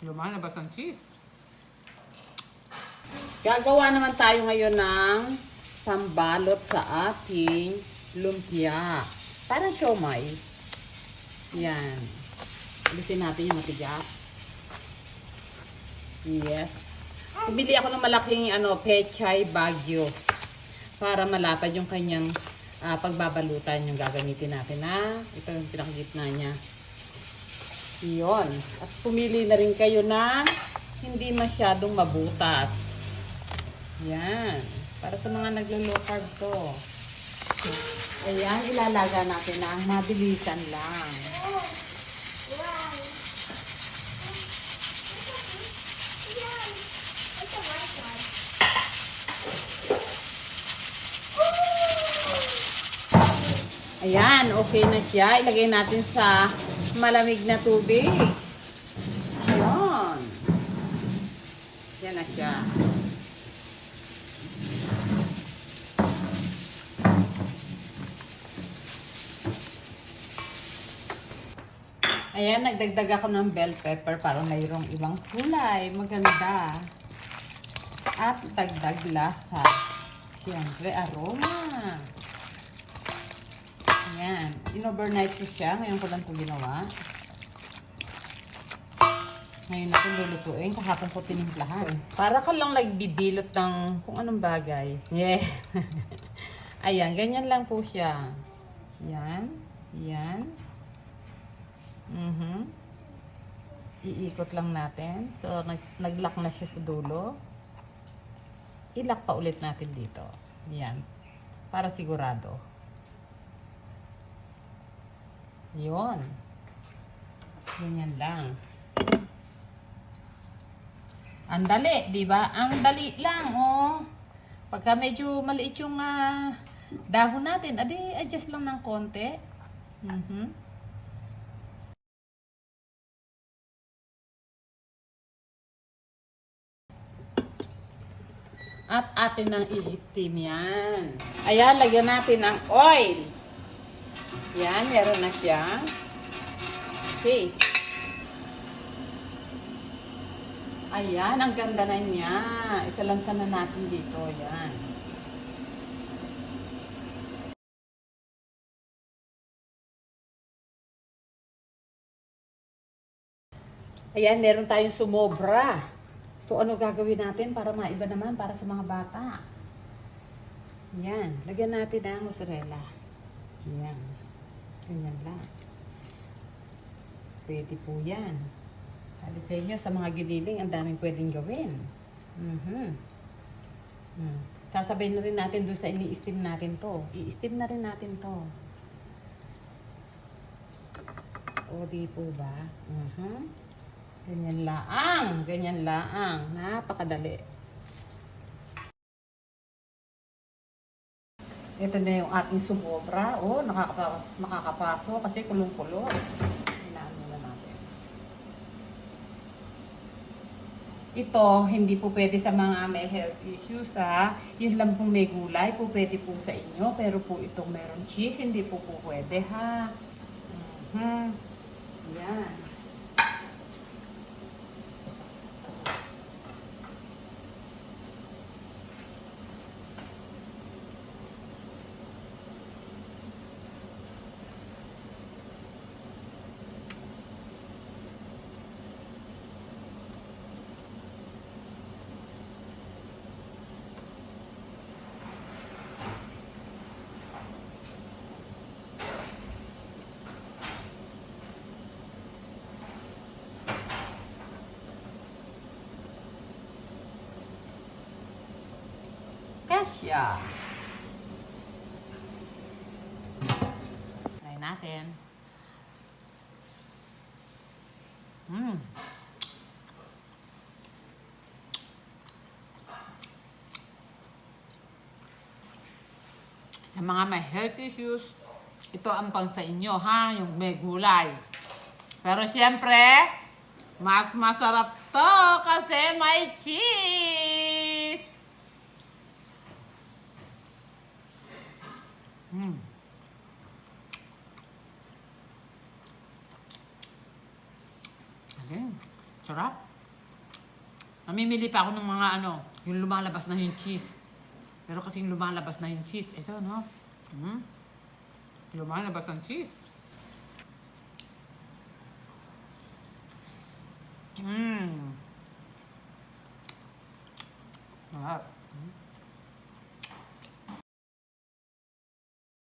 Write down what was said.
Lumalabas ang cheese. Gagawa naman tayo ngayon ng sambalot sa ating lumpia. Parang siomay. Yan. Alisin natin yung matigas. Yes. Bumili ako ng malaking pechay bagyo para malapad yung kanyang pagbabalutan yung gagamitin natin ito yung pinakagitna niya. Yun. At pumili na rin kayo ng hindi masyadong mabutas. Yan. Para sa mga naglo-low carb to. Ayan, ilalaga natin na mabilisan lang. Ayan, okay na siya. Ilagay natin sa malamig na tubig. Ayan. Yan na siya. Ayan, nagdagdag ako ng bell pepper para mayroong ibang kulay. Maganda. At dagdag lasa. Siyempre, aroma. Ayan. In-overnight ko siya. Ngayon ko lang ito ginawa. Ngayon natin lulutuin. Kahapon ko tinimplahan. Para ka lang nagbibilot ng kung anong bagay. Yeah. Ayan. Ganyan lang po siya. Yan. Yan. Iikot lang natin. So, nag-lock na siya sa dulo. I-lock pa ulit natin dito. Yan. Para sigurado. Yun. Ganyan lang. Ang dali, di ba? Ang dali lang, oh. Pagka medyo maliit yung dahon natin, adi, adjust lang ng konti. At atin nang i-steam yan. Ayan, lagyan natin ng oil. Yan, meron na siya. Okay. Ayan, ang ganda na niya. Isalansan na natin dito. Yan. Ayan, meron tayong sumobra. So, ano gagawin natin para maiba naman para sa mga bata? Yan. Lagyan natin ang mozzarella. Yan. Ganyan lang. Pwede po yan. Sabi sa inyo, sa mga giniling, ang daming pwedeng gawin. Sasabihin na rin natin doon sa ini-steam natin to. I-steam na rin natin to. O, di po ba? Ganyan laang. Ganyan laang. Napakadali. Ito na yung ating sumobra. Oh, nakakapaso kasi kulong-kulo. Hinaan muna natin. Ito, hindi po pwede sa mga may health issues, Yun lang po may gulay po pwede po sa inyo. Pero po itong meron cheese, hindi po pwede, Yan. Kasya. Try natin. Sa mga may health issues, ito ang pang sa inyo, yung may gulay. Pero siyempre, mas masarap to kasi may cheese. Okay. Sarap. Namimili pa ako ng mga ano, yung lumalabas na yung cheese. Pero kasing lumalabas na yung cheese, ito no? Lumalabas ang cheese. Mahal.